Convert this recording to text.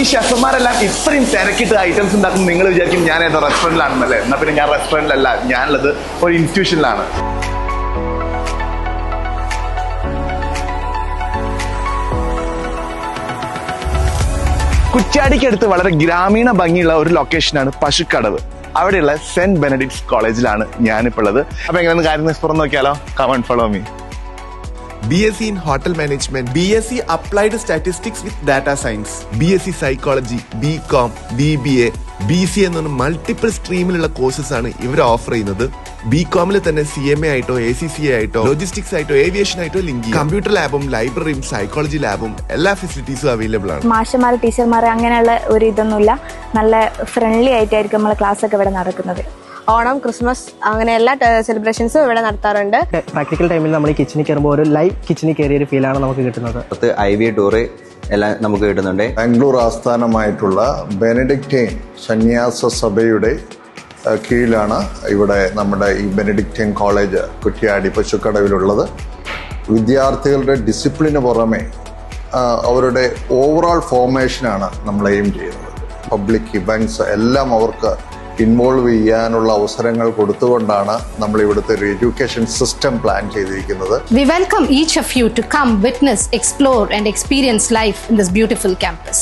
ഈ ഷെഫന്മാരെല്ലാം ഇത്രയും തിരക്കിട്ട് ഐറ്റംസ് ഉണ്ടാക്കും നിങ്ങൾ വിചാരിക്കും ഞാൻ ഏതോ റെസ്റ്റോറൻറ്റിലാണെന്നല്ലേ? എന്നാൽ പിന്നെ ഞാൻ റെസ്റ്റോറൻറ്റിലല്ല, ഞാനുള്ളത് ഒരു ഇൻസ്റ്റിറ്റ്യൂഷനിലാണ്. കുറ്റ്യാടിക്കടുത്ത് വളരെ ഗ്രാമീണ ഭംഗിയുള്ള ഒരു ലൊക്കേഷനാണ് പശുക്കടവ്. അവിടെയുള്ള സെന്റ് ബെനഡിക്ട്സ് കോളേജിലാണ് ഞാനിപ്പോൾ ഉള്ളത്. അപ്പൊ എങ്ങനെയാണ് കാര്യം തുറന്ന് നോക്കിയാലോ? Come and follow me. BSc in Hotel Management, BSc Applied Statistics with Data Science, BSc Psychology, BCom, BBA, BCA എന്ന മൾട്ടിപ്പിൾ സ്ട്രീമിലുള്ള കോഴ്സസ് ആണ് ഇവർ ഓഫർ ചെയ്യുന്നത്. BComൽ തന്നെ CMA ആയിട്ടോ ACCA ആയിട്ടോ ലോജിസ്റ്റിക്സ് ആയിട്ടോ ഏവിയേഷൻ ആയിട്ടോ ലിങ്ക് ചെയ്യും. കമ്പ്യൂട്ടർ ലാബും ലൈബ്രറിയും സൈക്കോളജി ലാബും എല്ലാ ഫെസിലിറ്റീസും അവൈലബിൾ ആണ്. മാഷന്മാർ ടീച്ചർമാർ അങ്ങനെയുള്ള ഒരു ഇതൊന്നുമില്ല, നല്ല ഫ്രണ്ട്ലി ആയിട്ടായിരിക്കും നമ്മളെ ക്ലാസ് ഒക്കെ ഇവിടെ നടക്കുന്നത്. ഓണം, ക്രിസ്മസ് അങ്ങനെ എല്ലാ സെലിബ്രേഷൻസും ഇവിടെ നടത്താറുണ്ട്. പ്രാക്ടിക്കൽ ടൈമിൽ നമ്മൾ ഈ കിച്ചണിൽ കയറുമ്പോൾ ഒരു ലൈവ് കിച്ചണിൽ കയറിയ ഒരു ഫീലാണ് നമുക്ക് കിട്ടുന്നത്. IV ടൂറ് എല്ലാം നമുക്ക് കിട്ടുന്നുണ്ട്. ബാംഗ്ലൂർ ആസ്ഥാനമായിട്ടുള്ള ബെനഡിക്റ്റൈൻ സന്യാസ സഭയുടെ കീഴിലാണ് ഇവിടെ നമ്മുടെ ഈ ബെനഡിക്റ്റൈൻ കോളേജ് കുറ്റ്യാടി പശുക്കടവിലുള്ളത്. വിദ്യാർത്ഥികളുടെ ഡിസിപ്ലിന് പുറമെ അവരുടെ ഓവറോൾ ഫോർമേഷനാണ് നമ്മൾ എയിം ചെയ്യുന്നത്. പബ്ലിക് ഇവൻറ്റ്സ് എല്ലാം അവർക്ക് ഇൻവോൾവ് ചെയ്യാനുള്ള അവസരങ്ങൾ കൊടുത്തുകൊണ്ടാണ് നമ്മൾ ഇവിടുത്തെ ഒരു എഡ്യൂക്കേഷൻ സിസ്റ്റം പ്ലാൻ ചെയ്തിരിക്കുന്നത്. We welcome each of you to come, witness, explore and experience life in this beautiful campus.